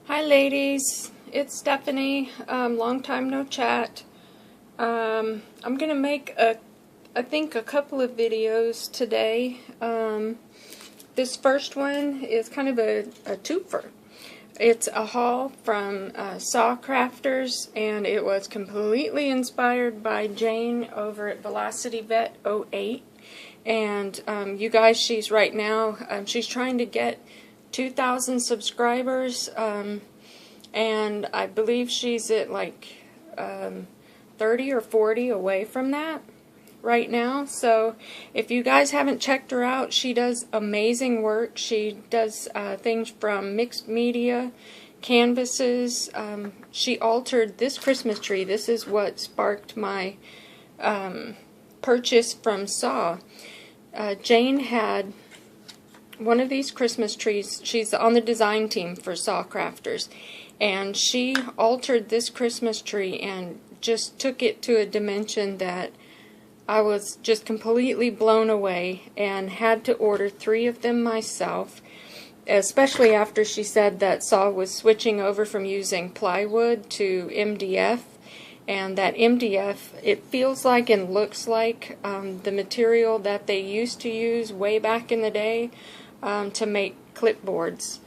Hi ladies, it's Stephanie. Long time no chat. I'm gonna make I think a couple of videos today. This first one is kind of a twofer. It's a haul from SaCrafters, and it was completely inspired by Jane over at velocityvetteo8. And you guys, she's right now, she's trying to get 2,000 subscribers, and I believe she's at like 30 or 40 away from that right now. So if you guys haven't checked her out, she does amazing work. She does things from mixed media, canvases. She altered this Christmas tree. This is what sparked my purchase from Sa. Jane had one of these Christmas trees. She's on the design team for SaCrafters, and she altered this Christmas tree and just took it to a dimension that I was just completely blown away, and had to order 3 of them myself, especially after she said that Sa was switching over from using plywood to MDF. And that MDF, it feels like and looks like the material that they used to use way back in the day to make clipboards.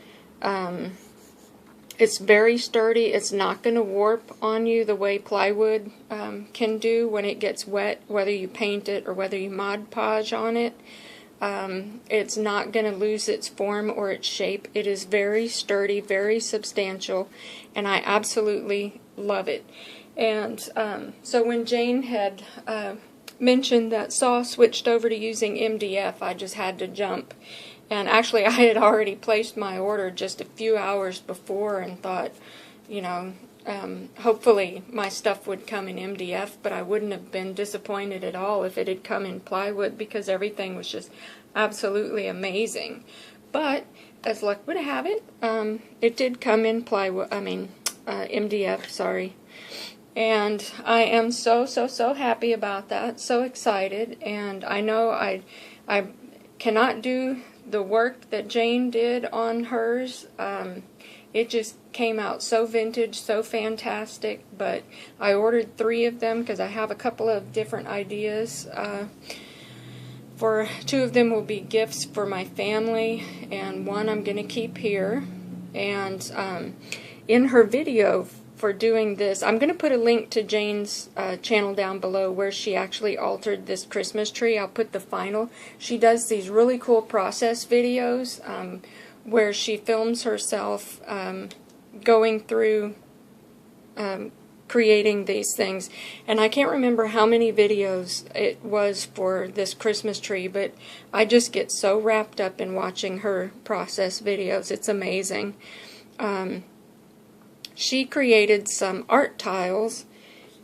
It's very sturdy. It's not going to warp on you the way plywood can do when it gets wet, whether you paint it or whether you Mod Podge on it. It's not going to lose its form or its shape. It is very sturdy, very substantial, and I absolutely love it. And so when Jane had mentioned that Sa switched over to using MDF, I just had to jump. And actually, I had already placed my order just a few hours before and thought, you know, hopefully my stuff would come in MDF, but I wouldn't have been disappointed at all if it had come in plywood, because everything was just absolutely amazing. But as luck would have it, it did come in plywood, MDF, sorry. And I am so happy about that, so excited, and I know I cannot do the work that Jane did on hers. It just came out so vintage, so fantastic, but I ordered 3 of them because I have a couple of different ideas. For 2 of them will be gifts for my family, and 1 I'm going to keep here. And in her video for doing this, I'm going to put a link to Jane's channel down below where she actually altered this Christmas tree. I'll put the final. She does these really cool process videos where she films herself going through creating these things. And I can't remember how many videos it was for this Christmas tree, but I just get so wrapped up in watching her process videos. It's amazing. She created some art tiles,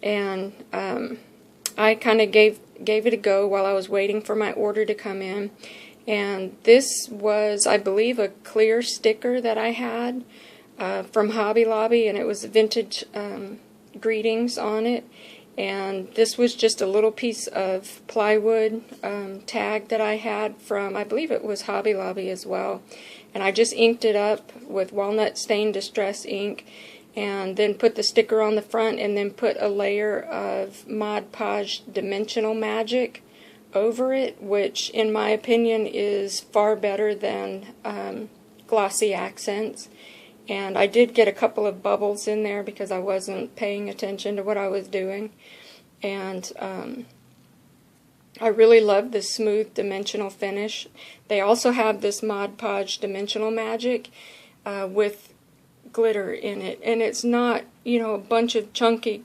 and I kind of gave it a go while I was waiting for my order to come in. And this was, I believe, a clear sticker that I had from Hobby Lobby, and it was vintage greetings on it. And this was just a little piece of plywood tag that I had from, I believe it was Hobby Lobby as well. And I just inked it up with walnut stain distress ink, and then put the sticker on the front, and then put a layer of Mod Podge Dimensional Magic over it, which in my opinion is far better than glossy accents. And I did get a couple of bubbles in there because I wasn't paying attention to what I was doing. And I really love this smooth dimensional finish. They also have this Mod Podge Dimensional Magic with glitter in it, and it's not, you know, a bunch of chunky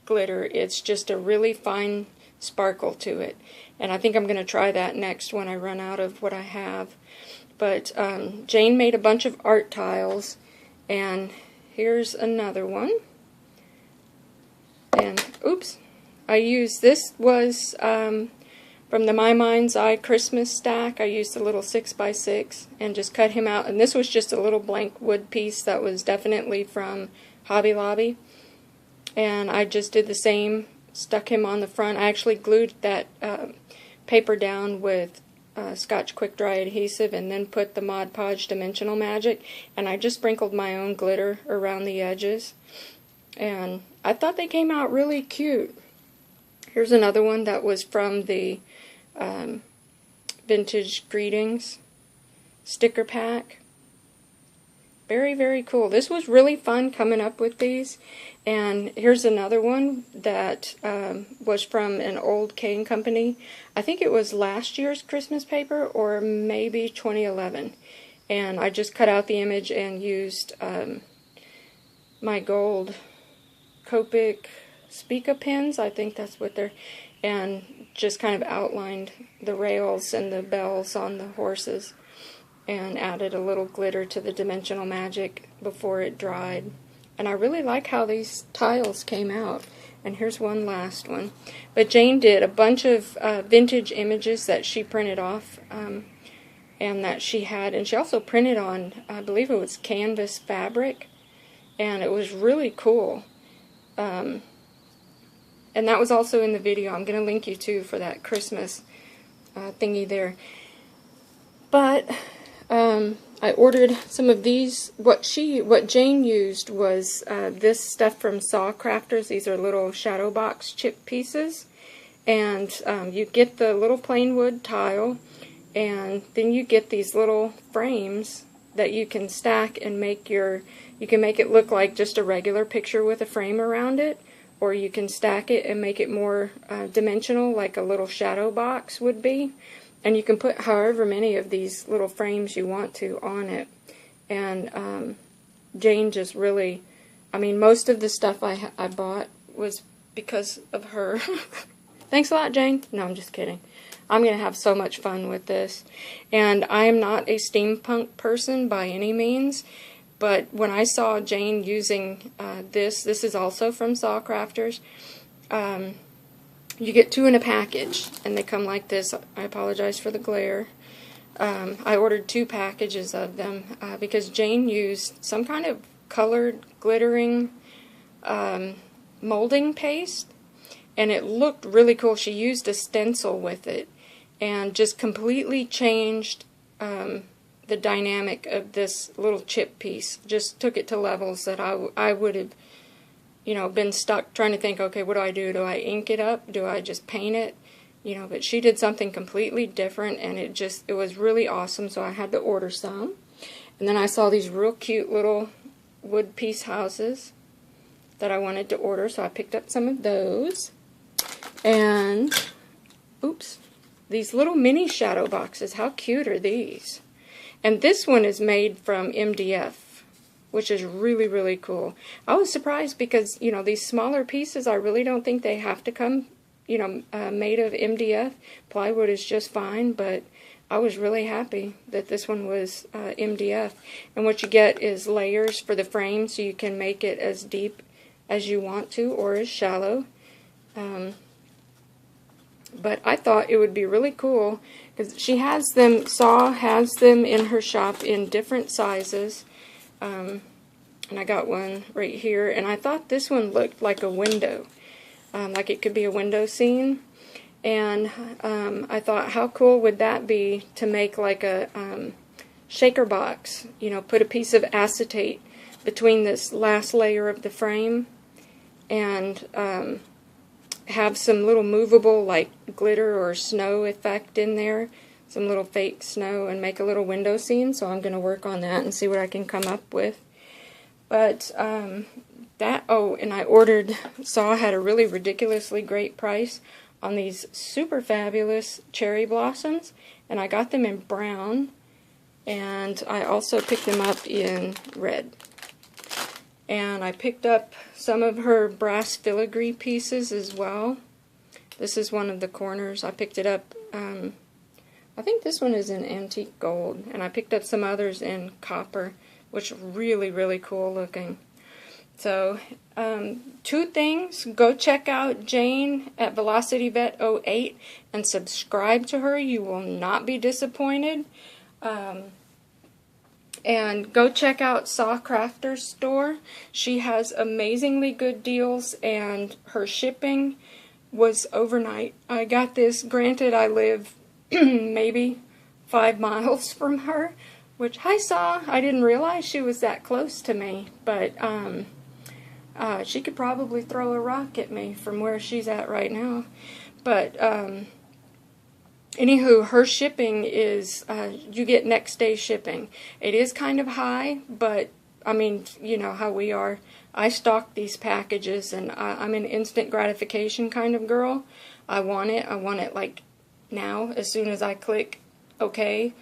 glitter. It's just a really fine sparkle to it, and I think I'm going to try that next when I run out of what I have. But Jane made a bunch of art tiles, and here's another one. And oops, I used, this was from the My Mind's Eye Christmas stack. I used a little 6x6 and just cut him out, and this was just a little blank wood piece that was definitely from Hobby Lobby. And I just did the same, stuck him on the front. I actually glued that paper down with Scotch Quick Dry adhesive and then put the Mod Podge Dimensional Magic, and I just sprinkled my own glitter around the edges, and I thought they came out really cute. Here's another one that was from the Vintage Greetings sticker pack. Very, very cool. This was really fun coming up with these. And here's another one that was from an old cane company. I think it was last year's Christmas paper or maybe 2011. And I just cut out the image and used my gold Copic Spica pins, I think that's what they're, and just kind of outlined the rails and the bells on the horses, and added a little glitter to the Dimensional Magic before it dried. And I really like how these tiles came out. And here's one last one. But Jane did a bunch of vintage images that she printed off and that she had. And she also printed on, I believe it was canvas fabric. And it was really cool. And that was also in the video. I'm going to link you to for that Christmas thingy there. But I ordered some of these. What Jane used was this stuff from SaCrafters. These are little shadow box chip pieces, and you get the little plain wood tile, and then you get these little frames that you can stack and make you can make it look like just a regular picture with a frame around it, or you can stack it and make it more dimensional, like a little shadow box would be. And you can put however many of these little frames you want to on it. And Jane just really, I mean, most of the stuff I bought was because of her. Thanks a lot, Jane. No, I'm just kidding. I'm going to have so much fun with this. And I am not a steampunk person by any means, but when I saw Jane using this is also from SaCrafters. You get 2 in a package, and they come like this. I apologize for the glare. I ordered 2 packages of them because Jane used some kind of colored glittering molding paste, and it looked really cool. She used a stencil with it and just completely changed the dynamic of this little chip piece. Just took it to levels that I would have, you know, been stuck trying to think, okay, what do I do? Do I ink it up? Do I just paint it? You know, but she did something completely different, and it was really awesome, so I had to order some. And then I saw these real cute little wood piece houses that I wanted to order, so I picked up some of those. And, oops, these little mini shadow boxes, how cute are these? And this one is made from MDF, which is really, really cool. I was surprised because, you know, these smaller pieces, I really don't think they have to come, you know, made of MDF. Plywood is just fine, but I was really happy that this one was MDF. And what you get is layers for the frame, so you can make it as deep as you want to, or as shallow. But I thought it would be really cool, because she has them, Saw has them in her shop in different sizes. And I got one right here, and I thought this one looked like a window, like it could be a window scene. And I thought, how cool would that be to make like a shaker box, you know, put a piece of acetate between this last layer of the frame, and have some little movable like glitter or snow effect in there, some little fake snow, and make a little window scene. So I'm going to work on that and see what I can come up with. But and I ordered, Saw had a really ridiculously great price on these super fabulous cherry blossoms, and I got them in brown, and I also picked them up in red. And I picked up some of her brass filigree pieces as well. This is one of the corners. I picked it up, I think this one is in antique gold, and I picked up some others in copper, which are really, really cool looking. So, 2 things. Go check out Jane at velocityvetteo8 and subscribe to her. You will not be disappointed. And go check out SaCrafters store. She has amazingly good deals, and her shipping was overnight. I got this, granted I live maybe 5 miles from her, which I saw. I didn't realize she was that close to me, but she could probably throw a rock at me from where she's at right now. But anywho, her shipping is, you get next day shipping. It is kind of high, but I mean, you know how we are. I stock these packages, and I'm an instant gratification kind of girl. I want it like now. As soon as I click OK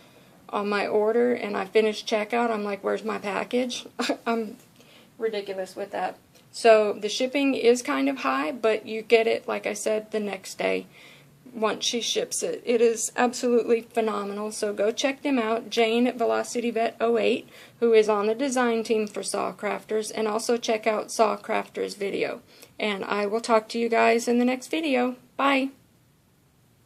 on my order and I finish checkout, I'm like, where's my package? I'm ridiculous with that. So the shipping is kind of high, but you get it, like I said, the next day once she ships it. It is absolutely phenomenal. So go check them out. Jane at velocityvetteo8, who is on the design team for SaCrafters, and also check out SaCrafters video. And I will talk to you guys in the next video. Bye.